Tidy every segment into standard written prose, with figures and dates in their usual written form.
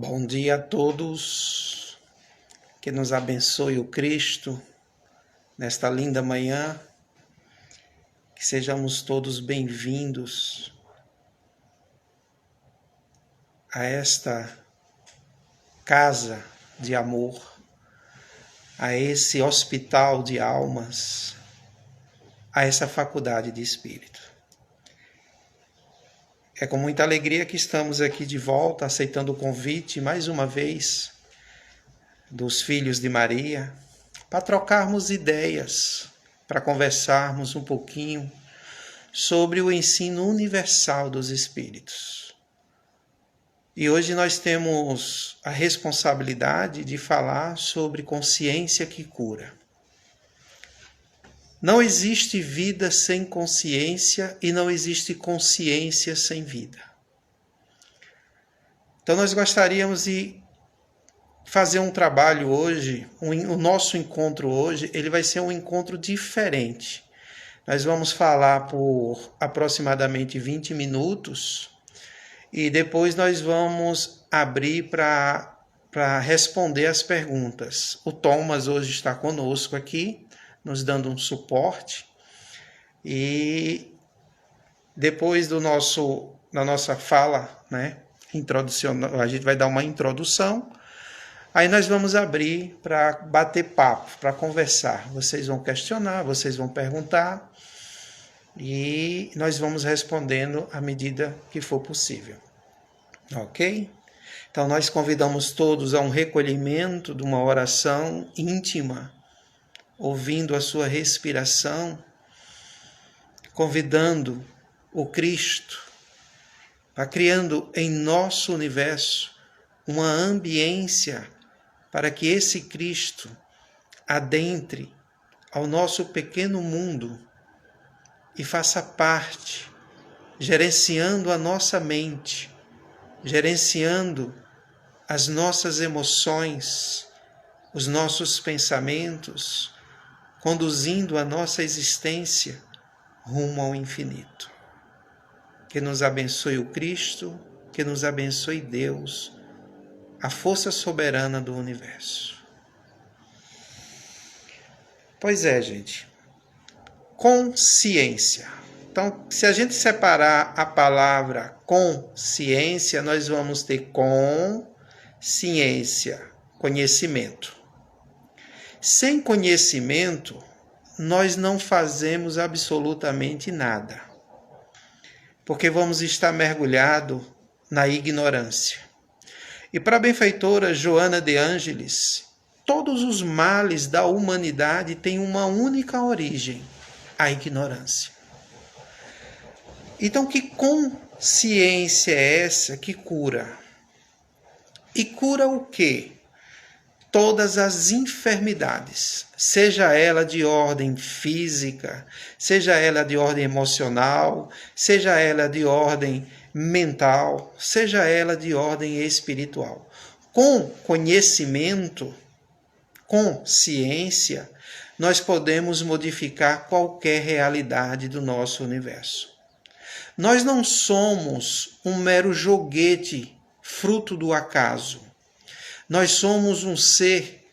Bom dia a todos, que nos abençoe o Cristo nesta linda manhã, que sejamos todos bem-vindos a esta casa de amor, a esse hospital de almas, a essa faculdade de espírito. É com muita alegria que estamos aqui de volta, aceitando o convite, mais uma vez, dos filhos de Maria, para trocarmos ideias, para conversarmos um pouquinho sobre o ensino universal dos Espíritos. E hoje nós temos a responsabilidade de falar sobre consciência que cura. Não existe vida sem consciência e não existe consciência sem vida. Então nós gostaríamos de fazer um trabalho hoje, o nosso encontro hoje, ele vai ser um encontro diferente. Nós vamos falar por aproximadamente 20 minutos e depois nós vamos abrir para responder as perguntas. O Thomas hoje está conosco aqui, nos dando um suporte, e depois da nossa fala, a gente vai dar uma introdução, aí nós vamos abrir para bater papo, para conversar. Vocês vão questionar, vocês vão perguntar, e nós vamos respondendo à medida que for possível. Ok? Então nós convidamos todos a um recolhimento de uma oração íntima, ouvindo a sua respiração, convidando o Cristo, criando em nosso universo uma ambiência para que esse Cristo adentre ao nosso pequeno mundo e faça parte, gerenciando a nossa mente, gerenciando as nossas emoções, os nossos pensamentos, conduzindo a nossa existência rumo ao infinito. Que nos abençoe o Cristo, que nos abençoe Deus, a força soberana do universo. Pois é, gente. Consciência. Então, se a gente separar a palavra consciência, nós vamos ter consciência, conhecimento. Sem conhecimento, nós não fazemos absolutamente nada, porque vamos estar mergulhados na ignorância. E para a benfeitora Joana de Ângeles, todos os males da humanidade têm uma única origem, a ignorância. Então, que consciência é essa que cura? E cura o quê? Todas as enfermidades, seja ela de ordem física, seja ela de ordem emocional, seja ela de ordem mental, seja ela de ordem espiritual. Com conhecimento, com ciência, nós podemos modificar qualquer realidade do nosso universo. Nós não somos um mero joguete fruto do acaso. Nós somos um ser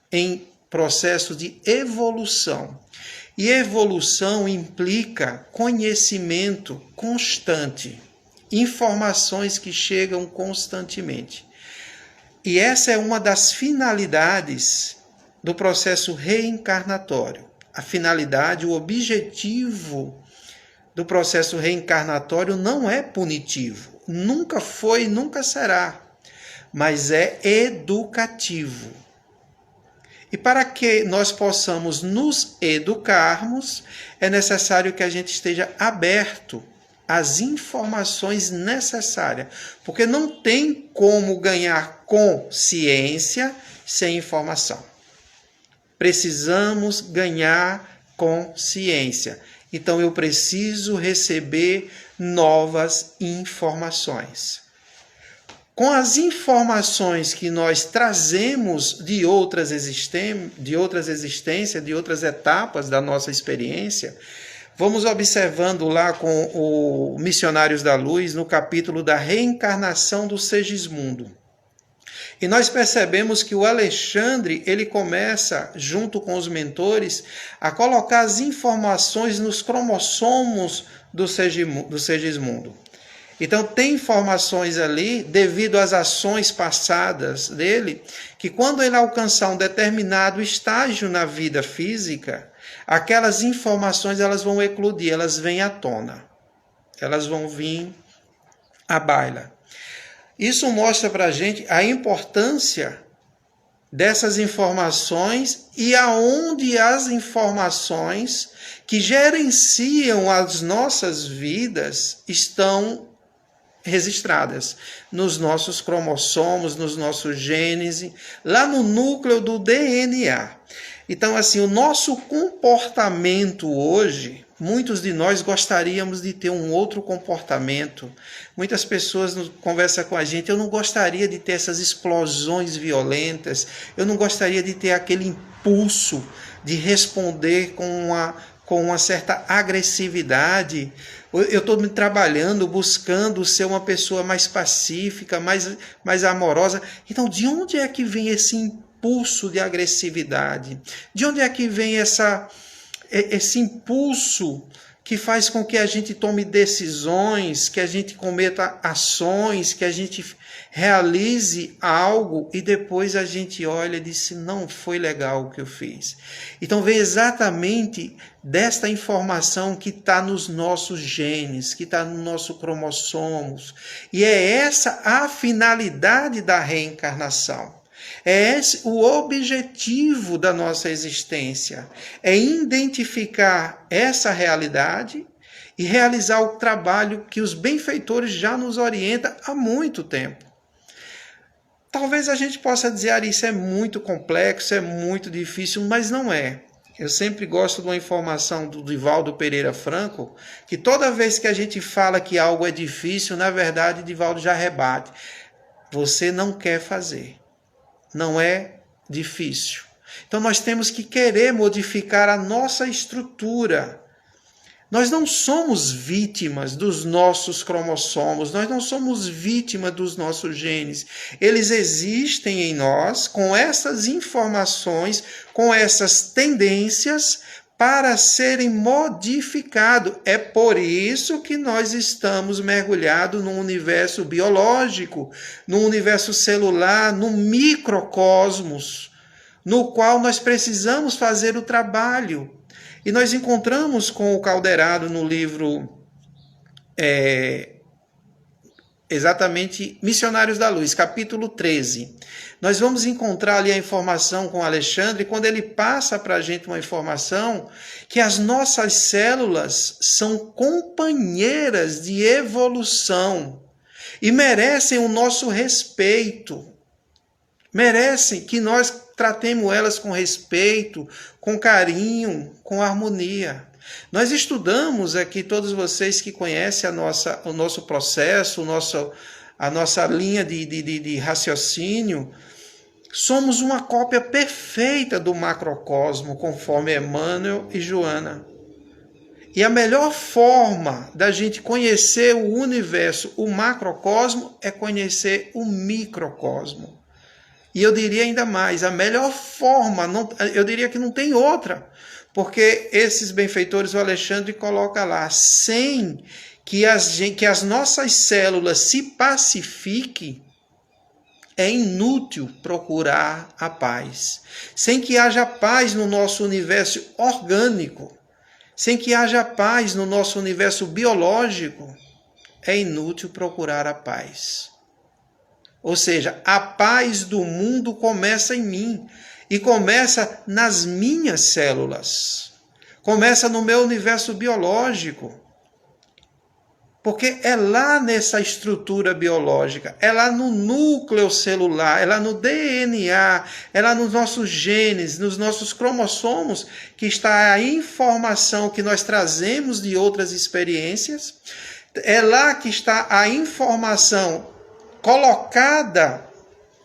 em processo de evolução. E evolução implica conhecimento constante, informações que chegam constantemente. E essa é uma das finalidades do processo reencarnatório. A finalidade, o objetivo do processo reencarnatório não é punitivo. Nunca foi e nunca será. Mas é educativo. E para que nós possamos nos educarmos, é necessário que a gente esteja aberto às informações necessárias, porque não tem como ganhar consciência sem informação. Precisamos ganhar consciência. Então eu preciso receber novas informações. Com as informações que nós trazemos de outras existências, de outras etapas da nossa experiência, vamos observando lá com o Missionários da Luz, no capítulo da reencarnação do Segismundo. E nós percebemos que o Alexandre, ele começa, junto com os mentores, a colocar as informações nos cromossomos do Segismundo. Então tem informações ali, devido às ações passadas dele, que quando ele alcançar um determinado estágio na vida física, aquelas informações elas vão eclodir, elas vêm à tona. Elas vão vir à baila. Isso mostra para a gente a importância dessas informações e aonde as informações que gerenciam as nossas vidas estão registradas nos nossos cromossomos, nos nossos genes, lá no núcleo do DNA. Então, assim, o nosso comportamento hoje, muitos de nós gostaríamos de ter um outro comportamento. Muitas pessoas conversam com a gente, eu não gostaria de ter essas explosões violentas, eu não gostaria de ter aquele impulso de responder com uma certa agressividade. Eu estou me trabalhando, buscando ser uma pessoa mais pacífica, mais amorosa. Então, de onde é que vem esse impulso de agressividade? De onde é que vem esse impulso que faz com que a gente tome decisões, que a gente cometa ações, que a gente realize algo e depois a gente olha e diz, não foi legal o que eu fiz. Então vem exatamente desta informação que está nos nossos genes, que está no nosso cromossomos. E é essa a finalidade da reencarnação. É esse o objetivo da nossa existência, é identificar essa realidade e realizar o trabalho que os benfeitores já nos orientam há muito tempo. Talvez a gente possa dizer, isso é muito complexo, é muito difícil, mas não é. Eu sempre gosto de uma informação do Divaldo Pereira Franco, que toda vez que a gente fala que algo é difícil, na verdade, Divaldo já rebate. Você não quer fazer. Não é difícil. Então nós temos que querer modificar a nossa estrutura. Nós não somos vítimas dos nossos cromossomos, nós não somos vítimas dos nossos genes. Eles existem em nós com essas informações, com essas tendências para serem modificados. É por isso que nós estamos mergulhados num universo biológico, num universo celular, num microcosmos, no qual nós precisamos fazer o trabalho. E nós encontramos com o Calderaro no livro, exatamente, Missionários da Luz, capítulo 13. Nós vamos encontrar ali a informação com Alexandre, quando ele passa para a gente uma informação que as nossas células são companheiras de evolução e merecem o nosso respeito. Merecem que nós tratemos elas com respeito, com carinho, com harmonia. Nós estudamos aqui, todos vocês que conhecem o nosso processo, a nossa linha de raciocínio, somos uma cópia perfeita do macrocosmo, conforme Emmanuel e Joana. E a melhor forma da gente conhecer o universo, o macrocosmo, é conhecer o microcosmo. E eu diria ainda mais, a melhor forma, eu diria que não tem outra, porque esses benfeitores, o Alexandre coloca lá, sem que as nossas células se pacifiquem, é inútil procurar a paz. Sem que haja paz no nosso universo orgânico, sem que haja paz no nosso universo biológico, é inútil procurar a paz. Ou seja, a paz do mundo começa em mim e começa nas minhas células. Começa no meu universo biológico. Porque é lá nessa estrutura biológica, é lá no núcleo celular, é lá no DNA, é lá nos nossos genes, nos nossos cromossomos, que está a informação que nós trazemos de outras experiências. É lá que está a informação colocada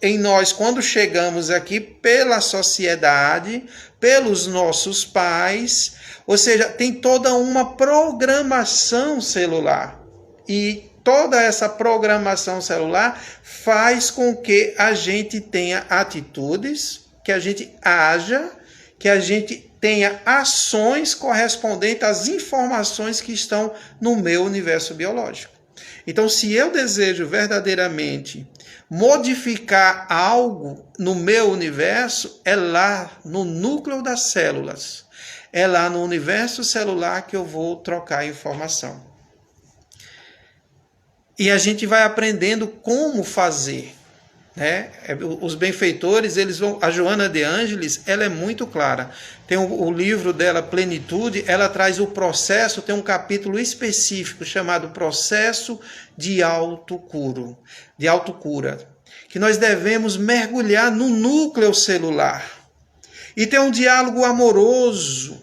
em nós quando chegamos aqui pela sociedade, pelos nossos pais. Ou seja, tem toda uma programação celular. E toda essa programação celular faz com que a gente tenha atitudes, que a gente haja, que a gente tenha ações correspondentes às informações que estão no meu universo biológico. Então, se eu desejo verdadeiramente modificar algo no meu universo, é lá no núcleo das células, é lá no universo celular que eu vou trocar informação. E a gente vai aprendendo como fazer, né? Os benfeitores, eles vão. A Joana de Ângeles, ela é muito clara. Tem o livro dela, Plenitude, ela traz o processo, tem um capítulo específico chamado Processo de Autocura, que nós devemos mergulhar no núcleo celular e ter um diálogo amoroso,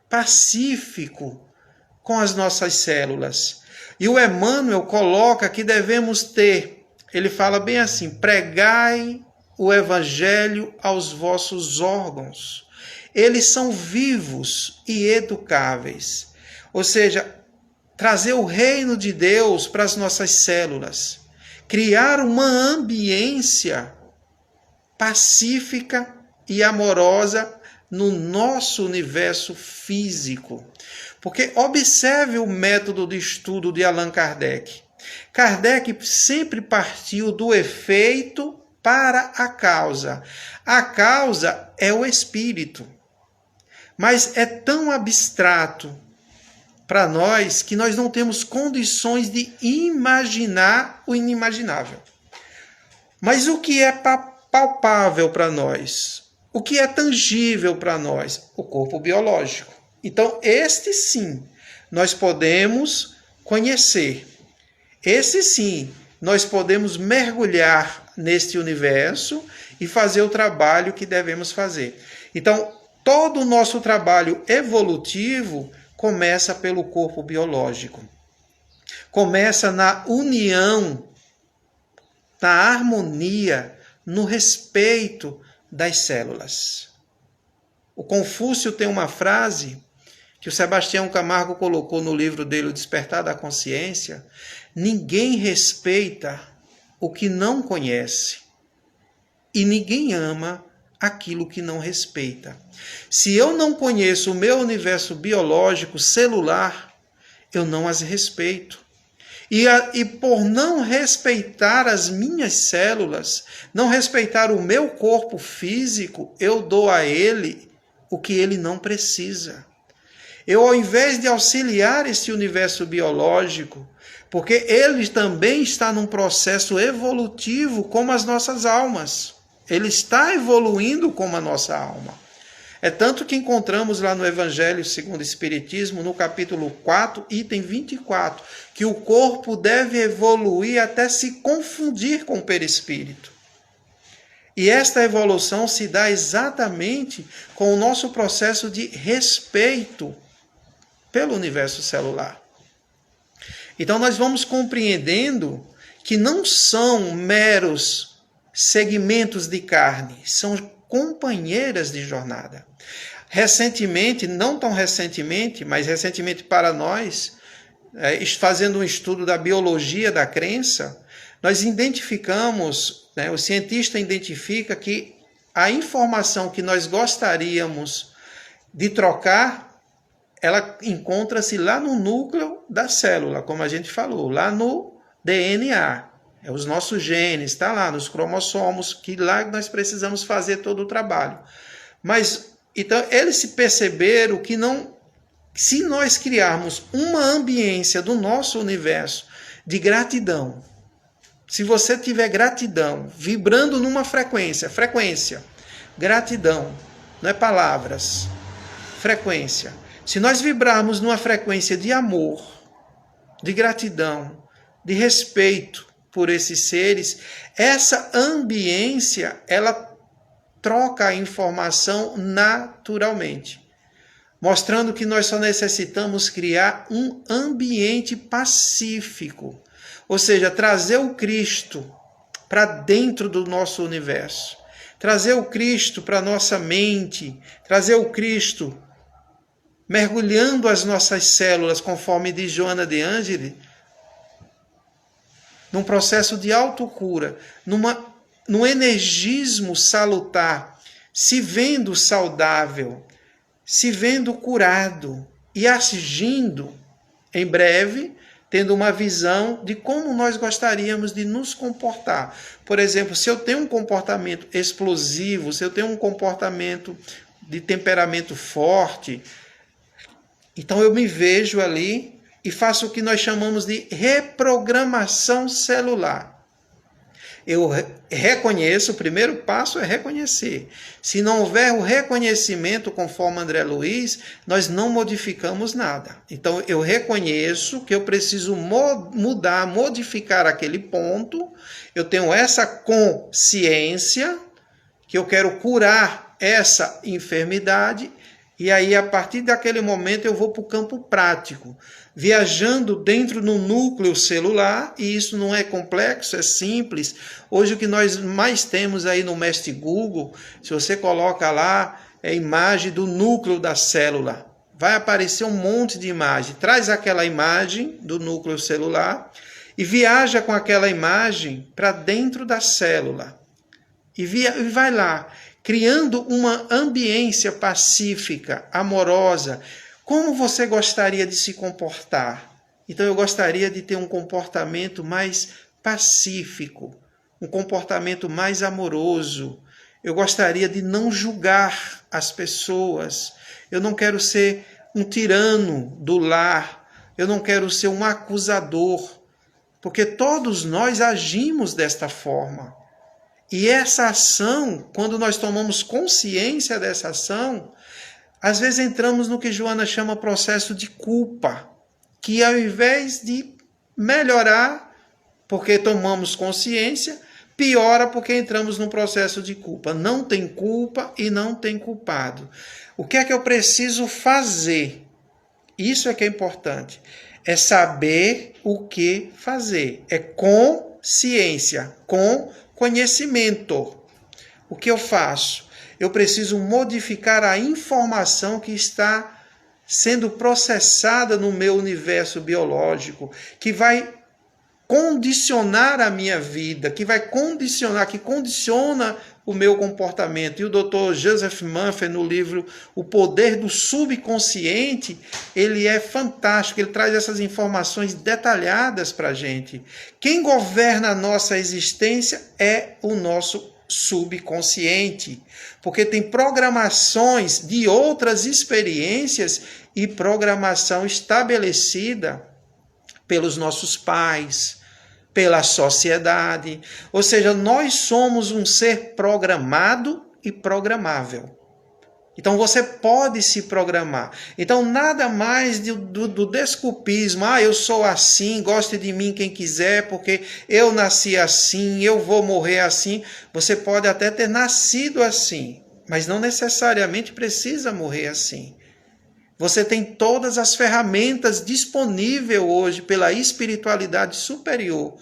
pacífico com as nossas células. E o Emmanuel coloca que devemos ter, ele fala bem assim, pregai o evangelho aos vossos órgãos. Eles são vivos e educáveis. Ou seja, trazer o reino de Deus para as nossas células. Criar uma ambiência pacífica e amorosa no nosso universo físico. Porque observe o método de estudo de Allan Kardec. Kardec sempre partiu do efeito para a causa. A causa é o espírito. Mas é tão abstrato para nós que nós não temos condições de imaginar o inimaginável. Mas o que é palpável para nós? O que é tangível para nós? O corpo biológico. Então, este sim, nós podemos conhecer. Esse sim, nós podemos mergulhar neste universo e fazer o trabalho que devemos fazer. Então, todo o nosso trabalho evolutivo começa pelo corpo biológico. Começa na união, na harmonia, no respeito das células. O Confúcio tem uma frase que o Sebastião Camargo colocou no livro dele, O Despertar da Consciência: ninguém respeita o que não conhece e ninguém ama aquilo que não respeita. Se eu não conheço o meu universo biológico, celular, eu não as respeito. E por não respeitar as minhas células, não respeitar o meu corpo físico, eu dou a ele o que ele não precisa. Eu, ao invés de auxiliar esse universo biológico, porque ele também está num processo evolutivo como as nossas almas. Ele está evoluindo como a nossa alma. É tanto que encontramos lá no Evangelho segundo o Espiritismo, no capítulo 4, item 24, que o corpo deve evoluir até se confundir com o perispírito. E esta evolução se dá exatamente com o nosso processo de respeito pelo universo celular. Então nós vamos compreendendo que não são meros segmentos de carne, são companheiras de jornada. Recentemente, não tão recentemente, mas recentemente para nós, fazendo um estudo da biologia da crença, nós identificamos, o cientista identifica que a informação que nós gostaríamos de trocar, ela encontra-se lá no núcleo da célula, como a gente falou, lá no DNA. Os nossos genes, está lá nos cromossomos, que lá nós precisamos fazer todo o trabalho. Mas, então, eles se perceberam que não, se nós criarmos uma ambiência do nosso universo de gratidão, se você tiver gratidão, vibrando numa frequência, gratidão, não é palavras, frequência. Se nós vibrarmos numa frequência de amor, de gratidão, de respeito por esses seres, essa ambiência, ela troca a informação naturalmente, mostrando que nós só necessitamos criar um ambiente pacífico, ou seja, trazer o Cristo para dentro do nosso universo, trazer o Cristo para a nossa mente, trazer o Cristo mergulhando as nossas células, conforme diz Joana de Ângeles, num processo de autocura, num energismo salutar, se vendo saudável, se vendo curado e agindo em breve, tendo uma visão de como nós gostaríamos de nos comportar. Por exemplo, se eu tenho um comportamento explosivo, se eu tenho um comportamento de temperamento forte, então eu me vejo ali e faço o que nós chamamos de reprogramação celular. Eu reconheço, o primeiro passo é reconhecer. Se não houver o reconhecimento, conforme André Luiz, nós não modificamos nada. Então, eu reconheço que eu preciso mudar, modificar aquele ponto. Eu tenho essa consciência que eu quero curar essa enfermidade. E aí, a partir daquele momento, eu vou para o campo prático, viajando dentro do núcleo celular, e isso não é complexo, é simples. Hoje o que nós mais temos aí no Mestre Google, se você coloca lá, é imagem do núcleo da célula. Vai aparecer um monte de imagem. Traz aquela imagem do núcleo celular e viaja com aquela imagem para dentro da célula. E vai lá, criando uma ambiência pacífica, amorosa. Como você gostaria de se comportar? Então eu gostaria de ter um comportamento mais pacífico, um comportamento mais amoroso. Eu gostaria de não julgar as pessoas. Eu não quero ser um tirano do lar. Eu não quero ser um acusador. Porque todos nós agimos desta forma. E essa ação, quando nós tomamos consciência dessa ação, às vezes entramos no que Joana chama processo de culpa, que ao invés de melhorar, porque tomamos consciência, piora porque entramos num processo de culpa. Não tem culpa e não tem culpado. O que é que eu preciso fazer? Isso é que é importante. É saber o que fazer. É consciência, com conhecimento. O que eu faço? Eu preciso modificar a informação que está sendo processada no meu universo biológico, que vai condicionar a minha vida, que condiciona o meu comportamento. E o Dr. Joseph Murphy, no livro O Poder do Subconsciente, ele é fantástico, ele traz essas informações detalhadas para a gente. Quem governa a nossa existência é o nosso subconsciente, porque tem programações de outras experiências e programação estabelecida pelos nossos pais, pela sociedade. Ou seja, nós somos um ser programado e programável. Então você pode se programar. Então nada mais do desculpismo. Eu sou assim, goste de mim quem quiser, porque eu nasci assim, eu vou morrer assim. Você pode até ter nascido assim, mas não necessariamente precisa morrer assim. Você tem todas as ferramentas disponíveis hoje pela espiritualidade superior.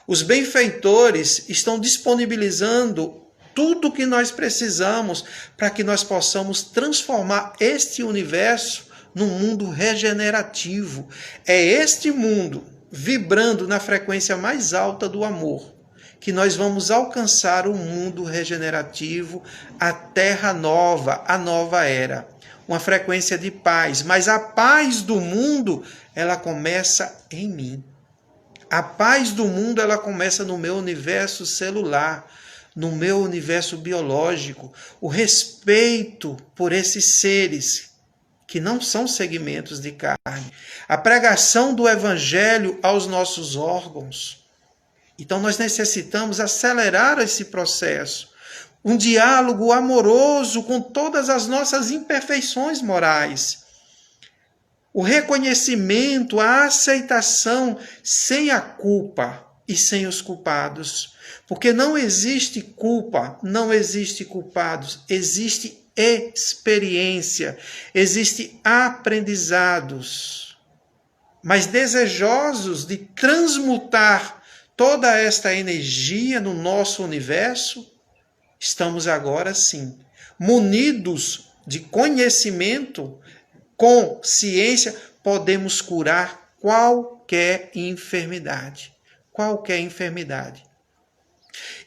Os benfeitores estão disponibilizando tudo o que nós precisamos para que nós possamos transformar este universo num mundo regenerativo. É este mundo vibrando na frequência mais alta do amor que nós vamos alcançar o mundo regenerativo, a terra nova, a nova era. Uma frequência de paz, mas a paz do mundo, ela começa em mim. A paz do mundo, ela começa no meu universo celular, no meu universo biológico. O respeito por esses seres que não são segmentos de carne. A pregação do evangelho aos nossos órgãos. Então nós necessitamos acelerar esse processo. Um diálogo amoroso com todas as nossas imperfeições morais. O reconhecimento, a aceitação sem a culpa e sem os culpados. Porque não existe culpa, não existe culpados, existe experiência, existe aprendizados. Mas desejosos de transmutar toda esta energia no nosso universo, estamos agora sim, munidos de conhecimento, com ciência, podemos curar qualquer enfermidade. qualquer enfermidade.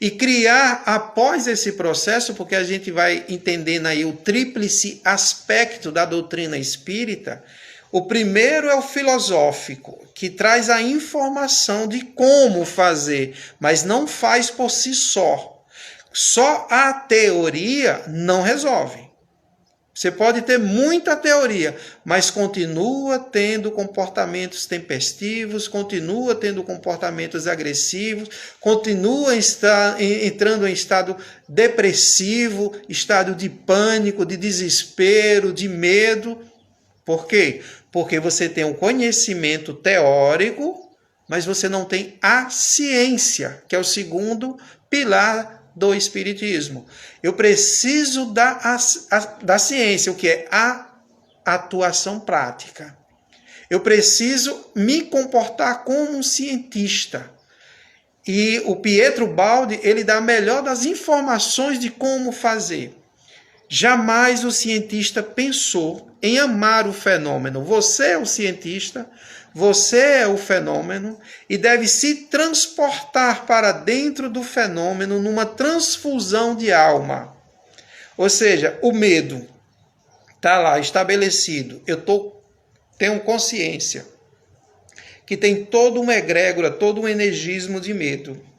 E criar, após esse processo, porque a gente vai entendendo aí o tríplice aspecto da doutrina espírita, o primeiro é o filosófico, que traz a informação de como fazer, mas não faz por si só. Só a teoria não resolve. Você pode ter muita teoria, mas continua tendo comportamentos tempestivos, continua tendo comportamentos agressivos, continua entrando em estado depressivo, estado de pânico, de desespero, de medo. Por quê? Porque você tem um conhecimento teórico, mas você não tem a ciência, que é o segundo pilar do Espiritismo. Eu preciso da ciência, o que é a atuação prática. Eu preciso me comportar como um cientista. E o Pietro Baldi, ele dá a melhor das informações de como fazer. Jamais o cientista pensou em amar o fenômeno. Você é o cientista, você é o fenômeno e deve se transportar para dentro do fenômeno numa transfusão de alma. Ou seja, o medo está lá estabelecido. Eu tenho consciência que tem todo uma egrégora, todo um energismo de medo.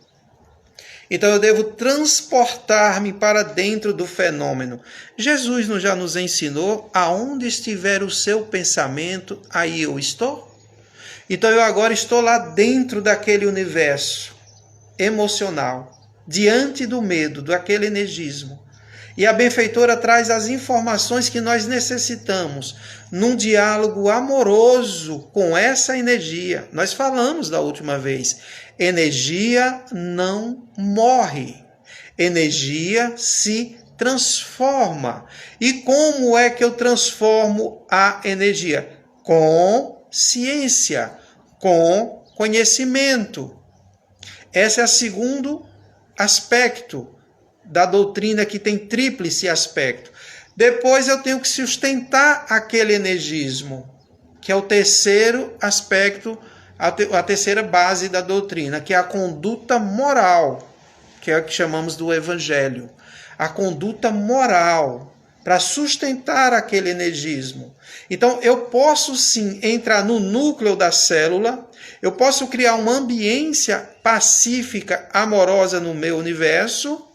Então eu devo transportar-me para dentro do fenômeno. Jesus já nos ensinou, aonde estiver o seu pensamento, aí eu estou. Então eu agora estou lá dentro daquele universo emocional, diante do medo, daquele energismo. E a benfeitora traz as informações que nós necessitamos num diálogo amoroso com essa energia. Nós falamos da última vez, energia não morre, energia se transforma. E como é que eu transformo a energia? Com ciência, com conhecimento. Esse é o segundo aspecto da doutrina, que tem tríplice aspecto. Depois eu tenho que sustentar aquele energismo, que é o terceiro aspecto, a terceira base da doutrina, que é a conduta moral, que é o que chamamos do evangelho. A conduta moral, para sustentar aquele energismo. Então, eu posso sim entrar no núcleo da célula, eu posso criar uma ambiência pacífica, amorosa no meu universo.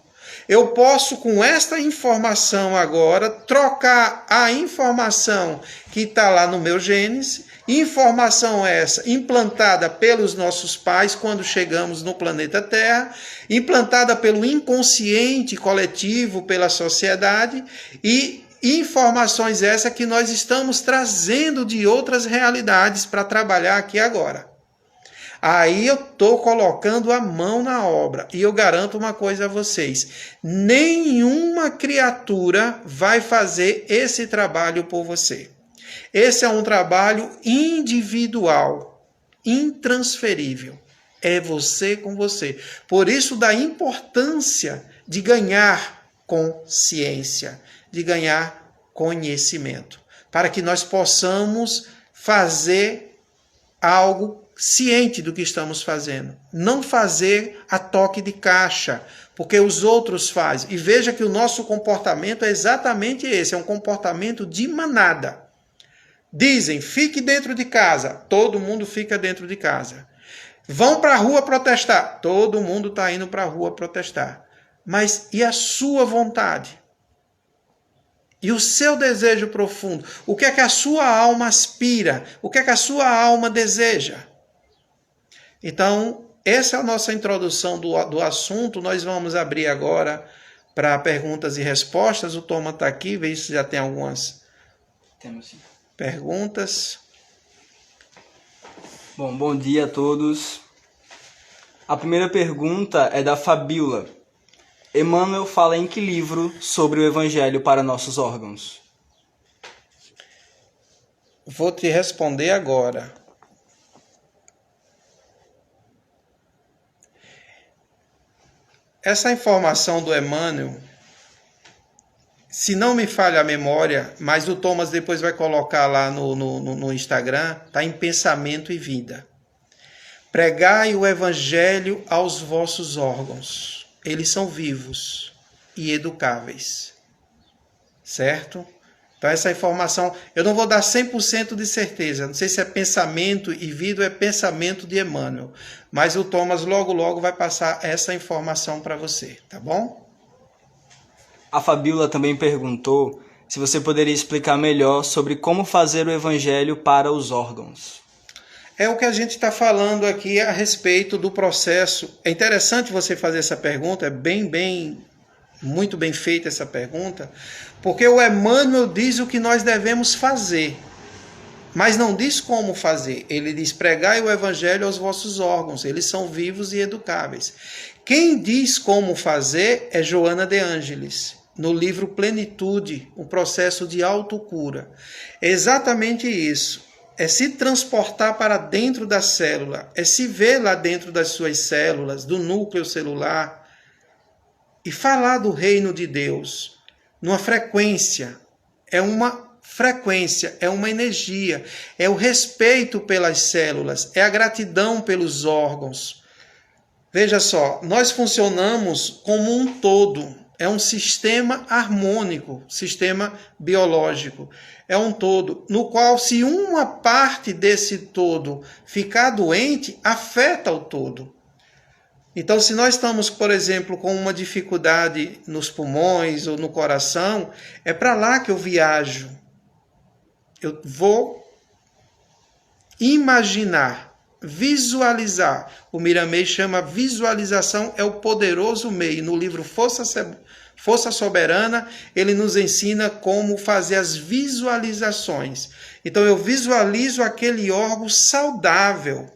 Eu posso, com esta informação agora, trocar a informação que está lá no meu genes, informação essa implantada pelos nossos pais quando chegamos no planeta Terra, implantada pelo inconsciente coletivo, pela sociedade, e informações essa que nós estamos trazendo de outras realidades para trabalhar aqui agora. Aí eu estou colocando a mão na obra. E eu garanto uma coisa a vocês. Nenhuma criatura vai fazer esse trabalho por você. Esse é um trabalho individual, intransferível. É você com você. Por isso da importância de ganhar consciência, de ganhar conhecimento. Para que nós possamos fazer algo ciente do que estamos fazendo. Não fazer a toque de caixa, porque os outros fazem. E veja que o nosso comportamento é exatamente esse, é um comportamento de manada. Dizem, fique dentro de casa. Todo mundo fica dentro de casa. Vão para a rua protestar. Todo mundo está indo para a rua protestar. Mas e a sua vontade? E o seu desejo profundo? O que é que a sua alma aspira? O que é que a sua alma deseja? Então, essa é a nossa introdução do assunto. Nós vamos abrir agora para perguntas e respostas. O Thomas está aqui, veja se já tem algumas perguntas. Bom dia a todos. A primeira pergunta é da Fabíola. Emmanuel fala em que livro sobre o Evangelho para nossos órgãos? Vou te responder agora. Essa informação do Emmanuel, se não me falha a memória, mas o Thomas depois vai colocar lá no Instagram, está em Pensamento e Vida. Pregai o evangelho aos vossos órgãos. Eles são vivos e educáveis. Certo? Então essa informação, eu não vou dar 100% de certeza. Não sei se é pensamento e vida ou é pensamento de Emmanuel. Mas o Thomas logo vai passar essa informação para você. Tá bom? A Fabíola também perguntou se você poderia explicar melhor sobre como fazer o evangelho para os órgãos. É o que a gente está falando aqui a respeito do processo. É interessante você fazer essa pergunta, é muito bem feita essa pergunta, porque o Emmanuel diz o que nós devemos fazer, mas não diz como fazer. Ele diz: pregai o evangelho aos vossos órgãos, eles são vivos e educáveis. Quem diz como fazer é Joana de Ângeles, no livro Plenitude, o processo de autocura. É exatamente isso. É se transportar para dentro da célula, é se ver lá dentro das suas células, do núcleo celular, e falar do reino de Deus numa frequência. É uma frequência, é uma energia, é o respeito pelas células, é a gratidão pelos órgãos. Veja só, nós funcionamos como um todo. É um sistema harmônico, sistema biológico. É um todo, no qual, se uma parte desse todo ficar doente, afeta o todo. Então, se nós estamos, por exemplo, com uma dificuldade nos pulmões ou no coração, é para lá que eu viajo. Eu vou imaginar, visualizar. O Miramês chama visualização, é o poderoso meio. No livro Força Soberana, ele nos ensina como fazer as visualizações. Então eu visualizo aquele órgão saudável,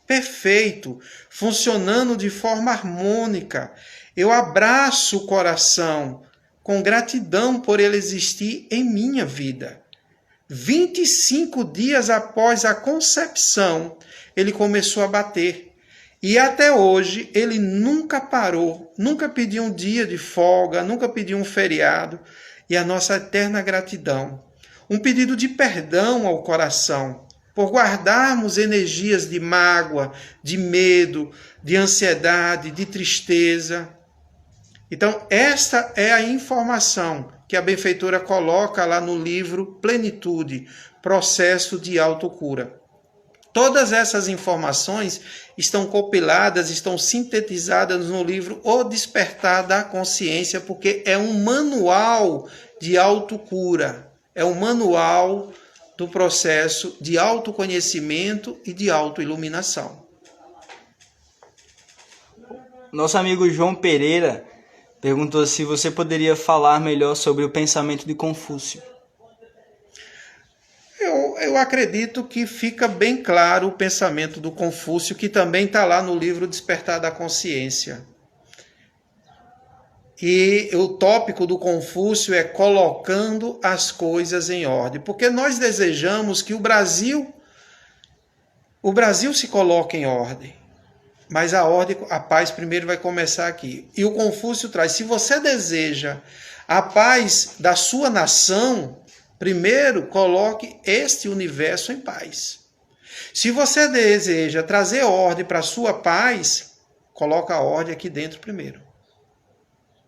perfeito, funcionando de forma harmônica. Eu abraço o coração com gratidão por ele existir em minha vida. 25 dias após a concepção, ele começou a bater. E até hoje ele nunca parou, nunca pediu um dia de folga, nunca pediu um feriado. E a nossa eterna gratidão. Um pedido de perdão ao coração, por guardarmos energias de mágoa, de medo, de ansiedade, de tristeza. Então, esta é a informação que a benfeitora coloca lá no livro Plenitude, Processo de Autocura. Todas essas informações estão compiladas, estão sintetizadas no livro O Despertar da Consciência, porque é um manual de autocura, é um manual do processo de autoconhecimento e de autoiluminação. Nosso amigo João Pereira perguntou se você poderia falar melhor sobre o pensamento de Confúcio. Eu acredito que fica bem claro o pensamento do Confúcio, que também está lá no livro Despertar da Consciência. E o tópico do Confúcio é colocando as coisas em ordem, porque nós desejamos que o Brasil se coloque em ordem. Mas a paz primeiro vai começar aqui. E o Confúcio traz: se você deseja a paz da sua nação, primeiro coloque este universo em paz. Se você deseja trazer ordem para a sua paz, coloca a ordem aqui dentro primeiro.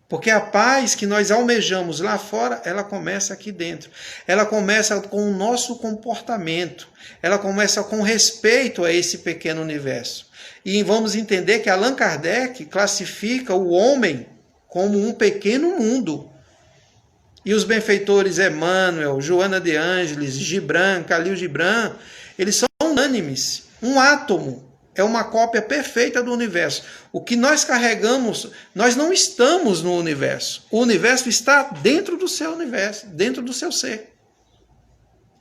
Porque a paz que nós almejamos lá fora, ela começa aqui dentro. Ela começa com o nosso comportamento. Ela começa com respeito a esse pequeno universo. E vamos entender que Allan Kardec classifica o homem como um pequeno mundo. E os benfeitores Emmanuel, Joana de Ângeles, Gibran, Khalil Gibran, eles são unânimes. Um átomo é uma cópia perfeita do universo. O que nós carregamos, nós não estamos no universo. O universo está dentro do seu universo, dentro do seu ser.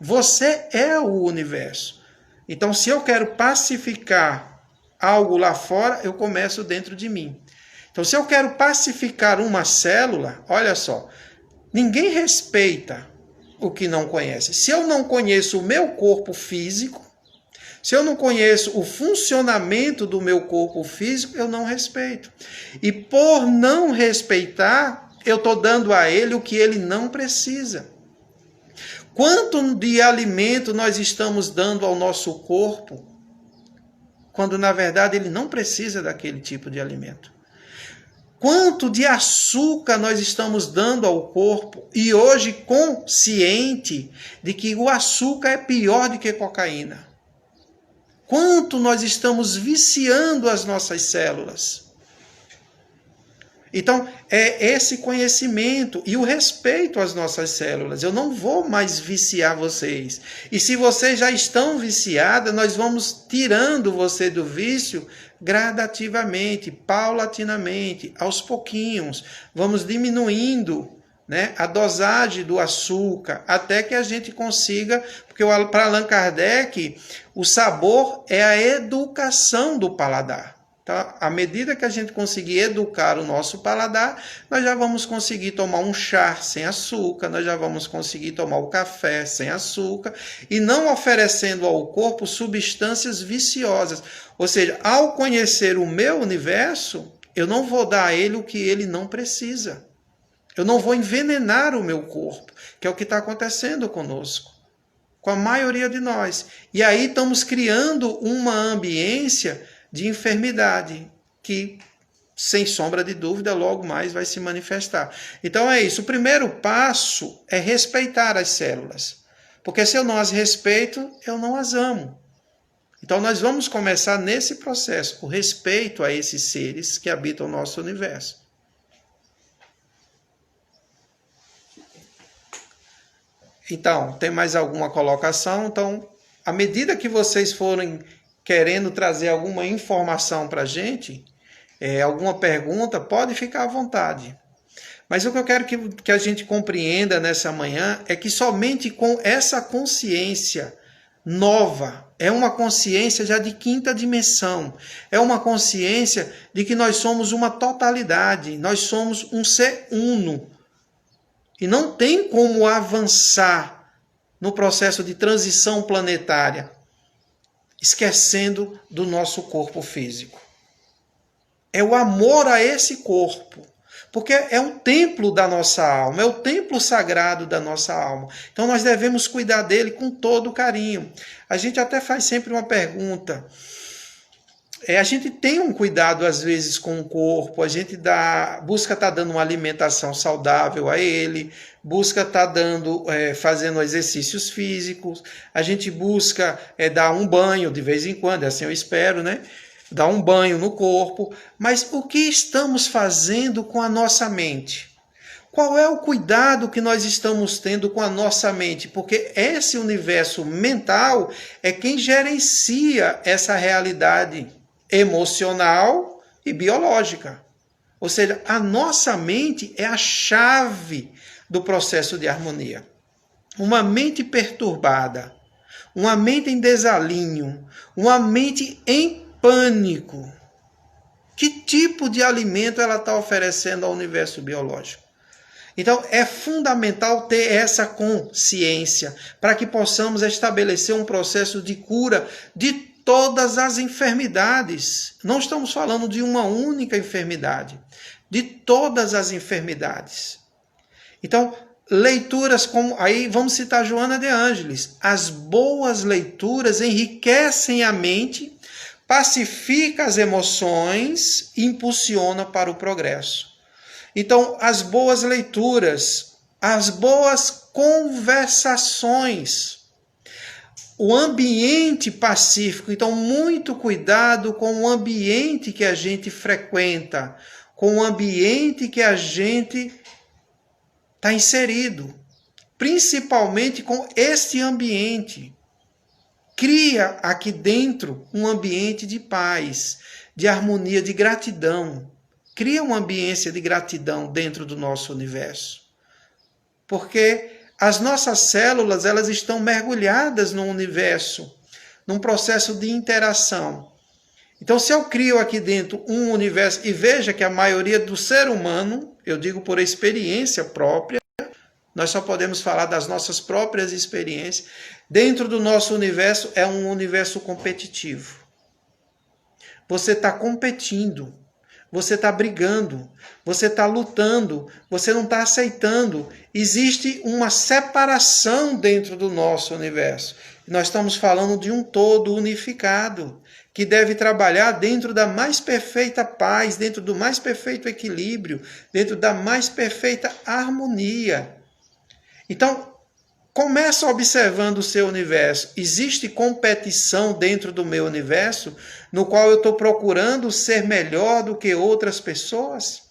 Você é o universo. Então, se eu quero pacificar algo lá fora, eu começo dentro de mim. Então, se eu quero pacificar uma célula, olha só, ninguém respeita o que não conhece. Se eu não conheço o meu corpo físico, se eu não conheço o funcionamento do meu corpo físico, eu não respeito. E por não respeitar, eu estou dando a ele o que ele não precisa. Quanto de alimento nós estamos dando ao nosso corpo? quando na verdade ele não precisa daquele tipo de alimento. Quanto de açúcar nós estamos dando ao corpo e hoje consciente de que o açúcar é pior do que cocaína. Quanto nós estamos viciando as nossas células. Então, é esse conhecimento e o respeito às nossas células. Eu não vou mais viciar vocês. E se vocês já estão viciadas, nós vamos tirando você do vício gradativamente, paulatinamente, aos pouquinhos. Vamos diminuindo, né, a dosagem do açúcar, até que a gente consiga, porque para Allan Kardec, o sabor é a educação do paladar. Tá? À medida que a gente conseguir educar o nosso paladar, nós já vamos conseguir tomar um chá sem açúcar, nós já vamos conseguir tomar o café sem açúcar, e não oferecendo ao corpo substâncias viciosas. Ou seja, ao conhecer o meu universo, eu não vou dar a ele o que ele não precisa. Eu não vou envenenar o meu corpo, que é o que está acontecendo conosco, com a maioria de nós. E aí estamos criando uma ambiência de enfermidade, que, sem sombra de dúvida, logo mais vai se manifestar. Então é isso. O primeiro passo é respeitar as células. Porque se eu não as respeito, eu não as amo. Então nós vamos começar nesse processo, o respeito a esses seres que habitam o nosso universo. Então, tem mais alguma colocação? Então, à medida que vocês forem querendo trazer alguma informação para a gente, alguma pergunta, pode ficar à vontade. Mas o que eu quero que a gente compreenda nessa manhã é que somente com essa consciência nova, é uma consciência já de quinta dimensão, é uma consciência de que nós somos uma totalidade, nós somos um ser uno. E não tem como avançar no processo de transição planetária esquecendo do nosso corpo físico. É o amor a esse corpo, porque é um templo da nossa alma, é o templo sagrado da nossa alma. Então nós devemos cuidar dele com todo carinho. A gente até faz sempre uma pergunta. A gente tem um cuidado às vezes com o corpo, a gente busca estar dando uma alimentação saudável a ele, busca estar fazendo exercícios físicos, a gente busca dar um banho de vez em quando, assim eu espero, né? Dar um banho no corpo, mas o que estamos fazendo com a nossa mente? Qual é o cuidado que nós estamos tendo com a nossa mente? Porque esse universo mental é quem gerencia essa realidade emocional e biológica. Ou seja, a nossa mente é a chave do processo de harmonia. Uma mente perturbada, uma mente em desalinho, uma mente em pânico. Que tipo de alimento ela está oferecendo ao universo biológico? Então, é fundamental ter essa consciência para que possamos estabelecer um processo de cura de todas as enfermidades. Não estamos falando de uma única enfermidade, de todas as enfermidades. Então, leituras como, aí vamos citar Joana de Ângeles, as boas leituras enriquecem a mente, pacifica as emoções e impulsiona para o progresso. Então, as boas leituras, as boas conversações, o ambiente pacífico. Então, muito cuidado com o ambiente que a gente frequenta, com o ambiente que a gente está inserido, principalmente com este ambiente. Cria aqui dentro um ambiente de paz, de harmonia, de gratidão. Cria uma ambiência de gratidão dentro do nosso universo. Porque as nossas células, elas estão mergulhadas no universo, num processo de interação. Então, se eu crio aqui dentro um universo, e veja que a maioria do ser humano, eu digo por experiência própria, nós só podemos falar das nossas próprias experiências, dentro do nosso universo é um universo competitivo. Você está competindo, você está brigando, você está lutando, você não está aceitando. Existe uma separação dentro do nosso universo. Nós estamos falando de um todo unificado, que deve trabalhar dentro da mais perfeita paz, dentro do mais perfeito equilíbrio, dentro da mais perfeita harmonia. Então, começa observando o seu universo. Existe competição dentro do meu universo, no qual eu estou procurando ser melhor do que outras pessoas?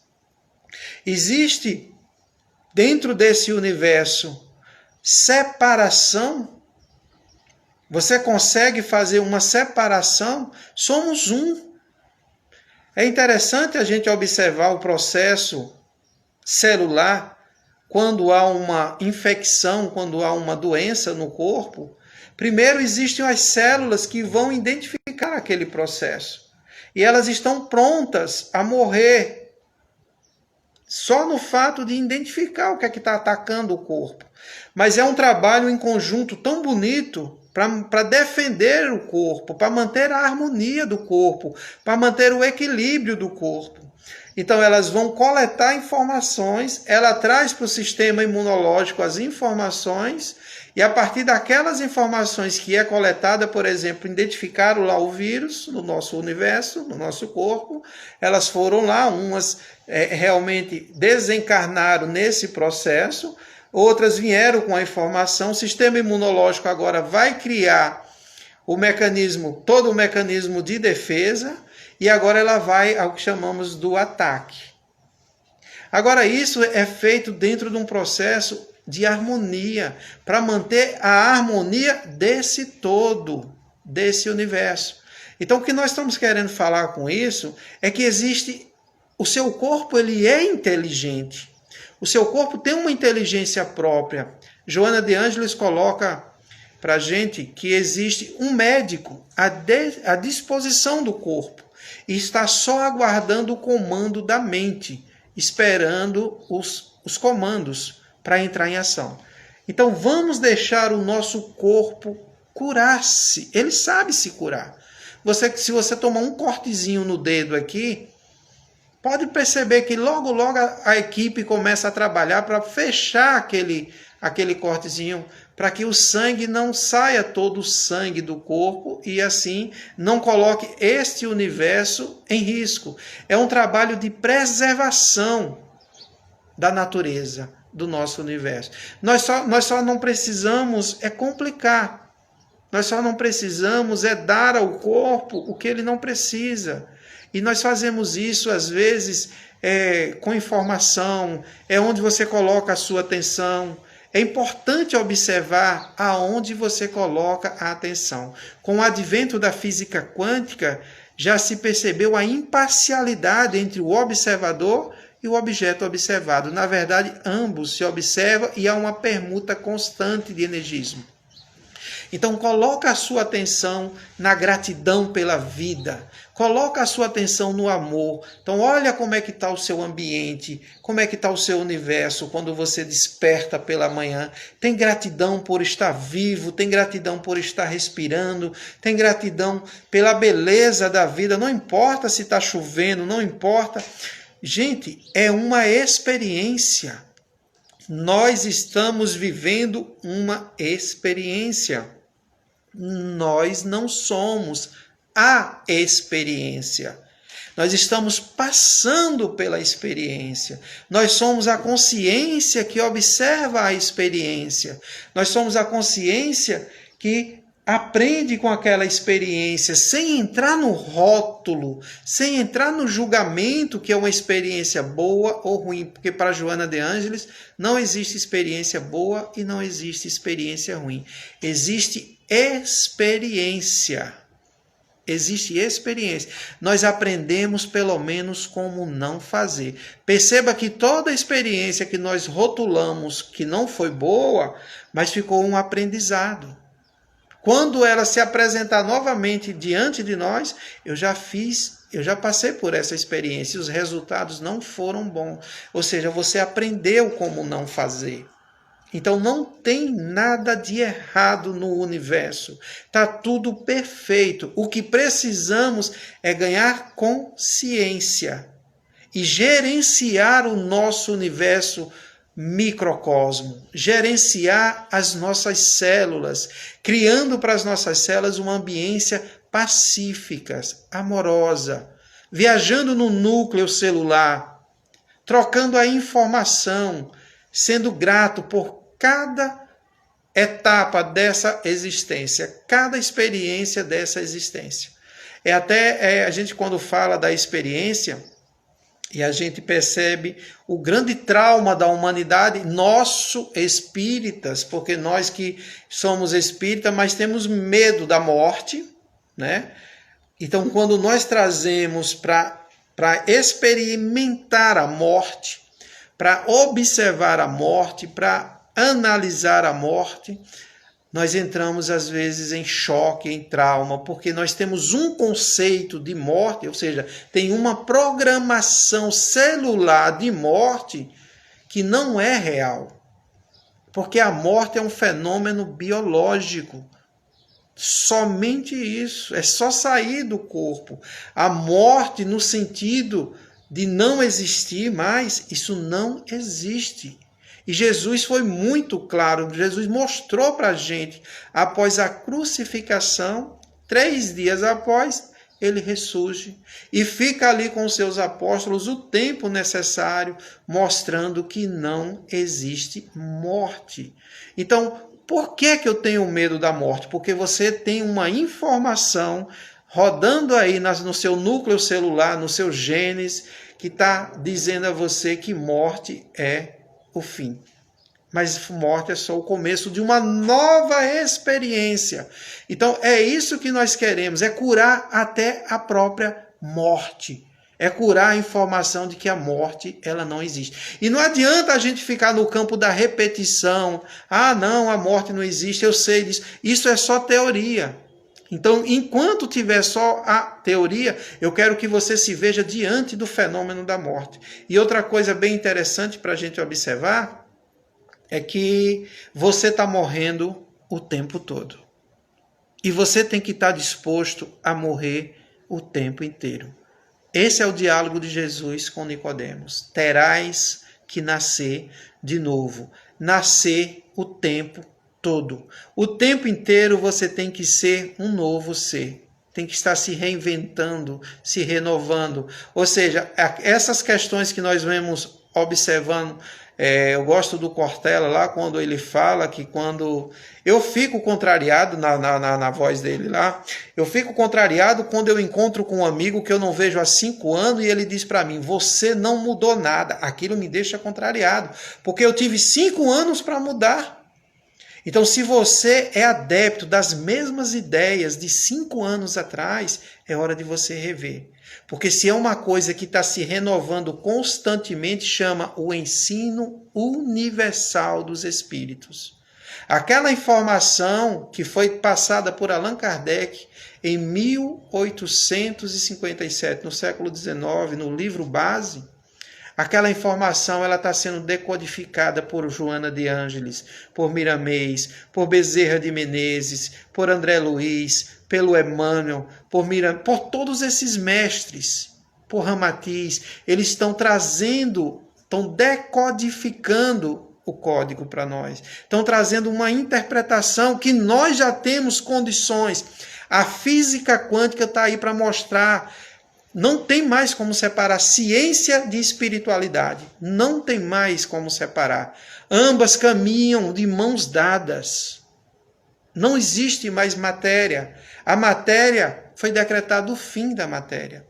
Existe dentro desse universo separação? Você consegue fazer uma separação? Somos um. É interessante a gente observar o processo celular quando há uma infecção, quando há uma doença no corpo. Primeiro existem as células que vão identificar aquele processo. E elas estão prontas a morrer só no fato de identificar o que é que está atacando o corpo. Mas é um trabalho em conjunto tão bonito para defender o corpo, para manter a harmonia do corpo, para manter o equilíbrio do corpo. Então elas vão coletar informações, ela traz para o sistema imunológico as informações, e a partir daquelas informações que é coletada, por exemplo, identificaram lá o vírus no nosso universo, no nosso corpo, elas foram lá, umas realmente desencarnaram nesse processo, outras vieram com a informação. O sistema imunológico agora vai criar o mecanismo, todo o mecanismo de defesa, e agora ela vai ao que chamamos do ataque. Agora, isso é feito dentro de um processo de harmonia, para manter a harmonia desse todo, desse universo. Então, o que nós estamos querendo falar com isso é que existe, o seu corpo ele é inteligente. O seu corpo tem uma inteligência própria. Joana de Ângeles coloca para a gente que existe um médico à disposição do corpo e está só aguardando o comando da mente, esperando os comandos para entrar em ação. Então vamos deixar o nosso corpo curar-se. Ele sabe se curar. Se você tomar um cortezinho no dedo aqui, pode perceber que logo a equipe começa a trabalhar para fechar aquele cortezinho, para que o sangue não saia todo o sangue do corpo e assim não coloque este universo em risco. É um trabalho de preservação da natureza, do nosso universo. Nós só não precisamos complicar. Nós só não precisamos dar ao corpo o que ele não precisa. E nós fazemos isso, às vezes, com informação, onde você coloca a sua atenção. É importante observar aonde você coloca a atenção. Com o advento da física quântica, já se percebeu a imparcialidade entre o observador e o objeto observado. Na verdade, ambos se observam e há uma permuta constante de energismo. Então, coloca a sua atenção na gratidão pela vida. Coloca a sua atenção no amor. Então, olha como é que está o seu ambiente, como é que está o seu universo quando você desperta pela manhã. Tem gratidão por estar vivo, tem gratidão por estar respirando, tem gratidão pela beleza da vida. Não importa se está chovendo, não importa. Gente, é uma experiência. Nós estamos vivendo uma experiência. Nós não somos a experiência. Nós estamos passando pela experiência. Nós somos a consciência que observa a experiência. Nós somos a consciência que aprende com aquela experiência, sem entrar no rótulo, sem entrar no julgamento que é uma experiência boa ou ruim, porque para Joana de Ângeles não existe experiência boa e não existe experiência ruim. Existe experiência. Existe experiência. Nós aprendemos pelo menos como não fazer. Perceba que toda experiência que nós rotulamos que não foi boa, mas ficou um aprendizado. Quando ela se apresentar novamente diante de nós, eu já passei por essa experiência e os resultados não foram bons. Ou seja, você aprendeu como não fazer. Então não tem nada de errado no universo. Está tudo perfeito. O que precisamos é ganhar consciência e gerenciar o nosso universo microcosmo, gerenciar as nossas células, criando para as nossas células uma ambiência pacíficas, amorosa, viajando no núcleo celular, trocando a informação, sendo grato por cada etapa dessa existência, cada experiência dessa existência. A gente quando fala da experiência, e a gente percebe o grande trauma da humanidade, nosso espíritas, porque nós que somos espíritas, mas temos medo da morte, né? Então, quando nós trazemos para experimentar a morte, para observar a morte, para analisar a morte, nós entramos às vezes em choque, em trauma, porque nós temos um conceito de morte, ou seja, tem uma programação celular de morte que não é real. Porque a morte é um fenômeno biológico. Somente isso, é só sair do corpo. A morte no sentido de não existir mais, isso não existe. E Jesus foi muito claro, Jesus mostrou para a gente, após a crucificação, 3 dias após, ele ressurge e fica ali com os seus apóstolos o tempo necessário, mostrando que não existe morte. Então, por que eu tenho medo da morte? Porque você tem uma informação rodando aí no seu núcleo celular, no seu genes, que está dizendo a você que morte é o fim. Mas morte é só o começo de uma nova experiência. Então é isso que nós queremos, é curar até a própria morte. É curar a informação de que a morte ela não existe. E não adianta a gente ficar no campo da repetição. Ah, não, a morte não existe, eu sei disso. Isso é só teoria. Então, enquanto tiver só a teoria, eu quero que você se veja diante do fenômeno da morte. E outra coisa bem interessante para a gente observar é que você está morrendo o tempo todo. E você tem que estar disposto a morrer o tempo inteiro. Esse é o diálogo de Jesus com Nicodemos. Terás que nascer de novo. Nascer o tempo todo. O tempo inteiro você tem que ser um novo ser. Tem que estar se reinventando, se renovando. Ou seja, essas questões que nós vemos observando, eu gosto do Cortella lá, quando ele fala que quando eu fico contrariado, na voz dele lá, eu fico contrariado quando eu encontro com um amigo que eu não vejo há 5 anos e ele diz para mim, você não mudou nada. Aquilo me deixa contrariado, porque eu tive 5 anos para mudar. Então, se você é adepto das mesmas ideias de 5 anos atrás, é hora de você rever. Porque se é uma coisa que está se renovando constantemente, chama o ensino universal dos espíritos. Aquela informação que foi passada por Allan Kardec em 1857, no século XIX, no livro Base, aquela informação ela está sendo decodificada por Joana de Ângeles, por Miramês, por Bezerra de Menezes, por André Luiz, pelo Emmanuel, por todos esses mestres, por Ramatiz. Eles estão trazendo, estão decodificando o código para nós. Estão trazendo uma interpretação que nós já temos condições. A física quântica está aí para mostrar. Não tem mais como separar ciência de espiritualidade. Não tem mais como separar. Ambas caminham de mãos dadas. Não existe mais matéria. A matéria foi decretado o fim da matéria.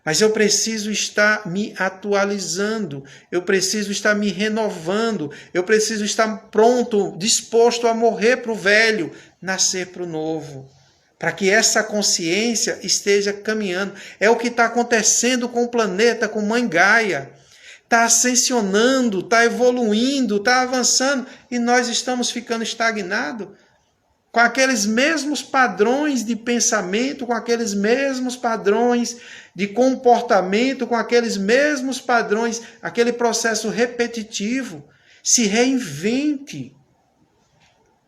Mas eu preciso estar me atualizando. Eu preciso estar me renovando. Eu preciso estar pronto, disposto a morrer para o velho, nascer para o novo. Para que essa consciência esteja caminhando. É o que está acontecendo com o planeta, com Mãe Gaia. Está ascensionando, está evoluindo, está avançando. E nós estamos ficando estagnados. Com aqueles mesmos padrões de pensamento, com aqueles mesmos padrões de comportamento, com aqueles mesmos padrões, aquele processo repetitivo. Se reinvente.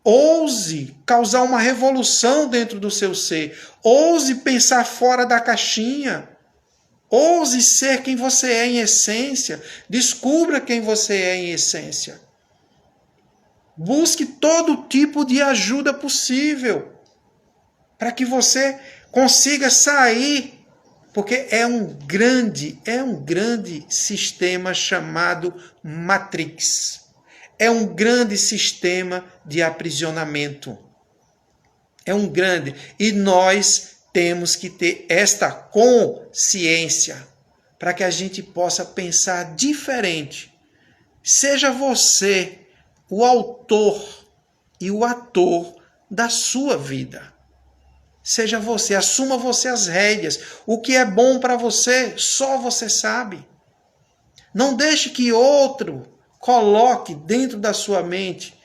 Ouse causar uma revolução dentro do seu ser. Ouse pensar fora da caixinha. Ouse ser quem você é em essência. Descubra quem você é em essência. Busque todo tipo de ajuda possível para que você consiga sair, porque é um grande sistema chamado Matrix. É um grande sistema de aprisionamento. É um grande. E nós temos que ter esta consciência para que a gente possa pensar diferente. Seja você o autor e o ator da sua vida. Seja você, assuma você as rédeas. O que é bom para você, só você sabe. Não deixe que outro coloque dentro da sua mente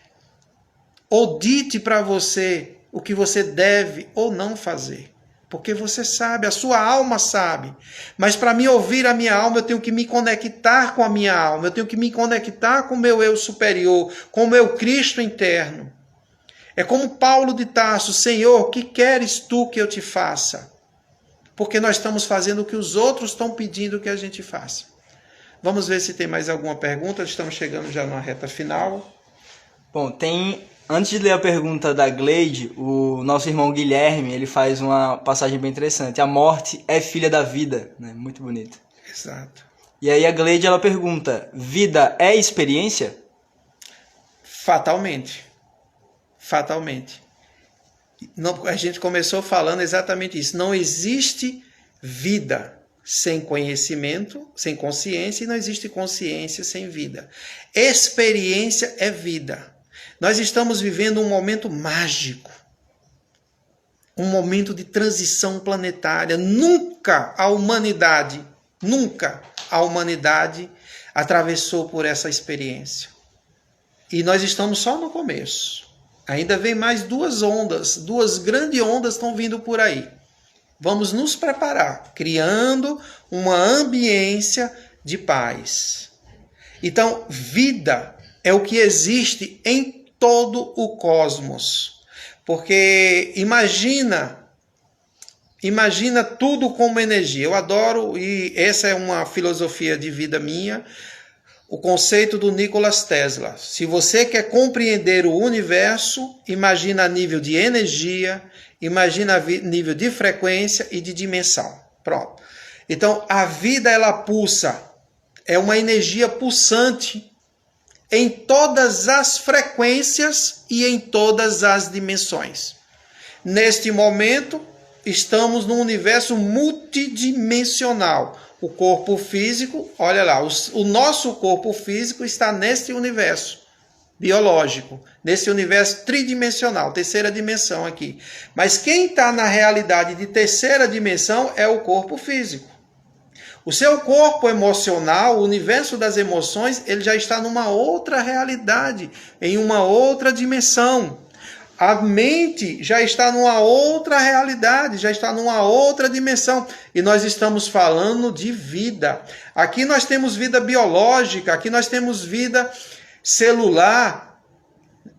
ou dite para você o que você deve ou não fazer. Porque você sabe, a sua alma sabe. Mas para me ouvir a minha alma, eu tenho que me conectar com a minha alma. Eu tenho que me conectar com o meu eu superior, com o meu Cristo interno. É como Paulo de Tarso: Senhor, o que queres tu que eu te faça? Porque nós estamos fazendo o que os outros estão pedindo que a gente faça. Vamos ver se tem mais alguma pergunta. Estamos chegando já na reta final. Bom, antes de ler a pergunta da Gleide, o nosso irmão Guilherme, ele faz uma passagem bem interessante. A morte é filha da vida, né? Muito bonito. Exato. E aí a Gleide, ela pergunta: vida é experiência? Fatalmente. Fatalmente. Não, a gente começou falando exatamente isso. Não existe vida sem conhecimento, sem consciência, e não existe consciência sem vida. Experiência é vida. Nós estamos vivendo um momento mágico. Um momento de transição planetária. Nunca a humanidade atravessou por essa experiência. E nós estamos só no começo. Ainda vem mais duas grandes ondas estão vindo por aí. Vamos nos preparar, criando uma ambiência de paz. Então, vida é o que existe em todo o cosmos. Porque imagina tudo como energia. Eu adoro, e essa é uma filosofia de vida minha, o conceito do Nikola Tesla. Se você quer compreender o universo, imagina a nível de energia, imagina a nível de frequência e de dimensão. Pronto. Então, a vida, ela pulsa. É uma energia pulsante em todas as frequências e em todas as dimensões. Neste momento, estamos num universo multidimensional. O corpo físico, olha lá, o nosso corpo físico está neste universo biológico, nesse universo tridimensional, terceira dimensão aqui. Mas quem está na realidade de terceira dimensão é o corpo físico. O seu corpo emocional, o universo das emoções, ele já está numa outra realidade, em uma outra dimensão. A mente já está numa outra realidade, já está numa outra dimensão. E nós estamos falando de vida. Aqui nós temos vida biológica, aqui nós temos vida celular,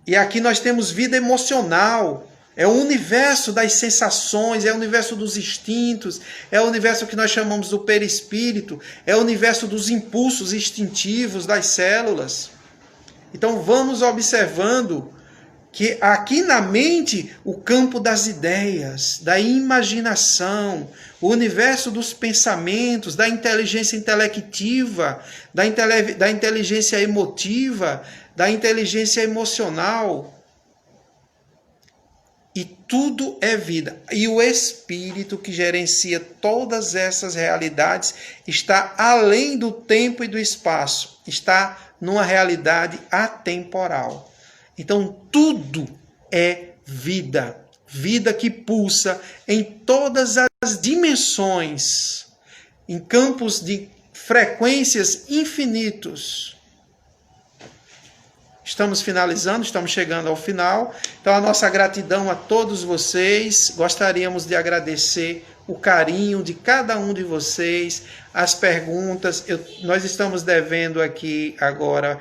e aqui nós temos vida emocional. É o universo das sensações, é o universo dos instintos, é o universo que nós chamamos do perispírito, é o universo dos impulsos instintivos das células. Então vamos observando que aqui na mente, o campo das ideias, da imaginação, o universo dos pensamentos, da inteligência intelectiva, da inteligência emotiva, da inteligência emocional. E tudo é vida. E o espírito que gerencia todas essas realidades está além do tempo e do espaço. Está numa realidade atemporal. Então, tudo é vida. Vida que pulsa em todas as dimensões, em campos de frequências infinitos. Estamos finalizando, estamos chegando ao final. Então, a nossa gratidão a todos vocês. Gostaríamos de agradecer o carinho de cada um de vocês, as perguntas. Nós estamos devendo aqui agora,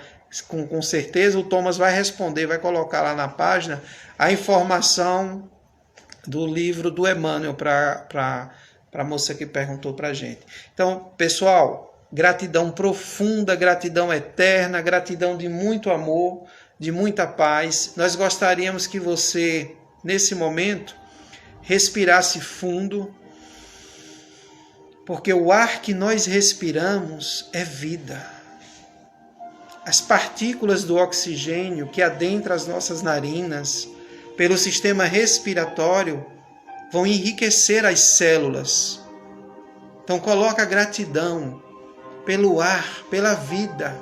com certeza, o Thomas vai responder, vai colocar lá na página a informação do livro do Emmanuel para a moça que perguntou para a gente. Então, pessoal, gratidão profunda, gratidão eterna, gratidão de muito amor, de muita paz. Nós gostaríamos que você, nesse momento, respirasse fundo, porque o ar que nós respiramos é vida. As partículas do oxigênio que adentram as nossas narinas pelo sistema respiratório vão enriquecer as células. Então coloca gratidão pelo ar, pela vida.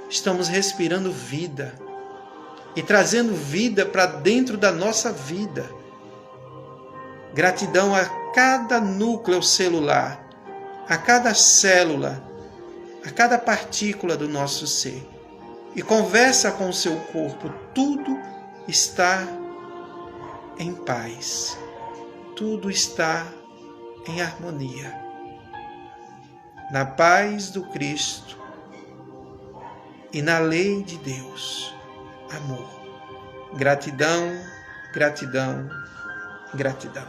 Estamos respirando vida e trazendo vida para dentro da nossa vida. Gratidão a cada núcleo celular, a cada célula, a cada partícula do nosso ser. E conversa com o seu corpo. Tudo está em paz. Tudo está em harmonia. Na paz do Cristo e na lei de Deus. Amor. Gratidão, gratidão, gratidão.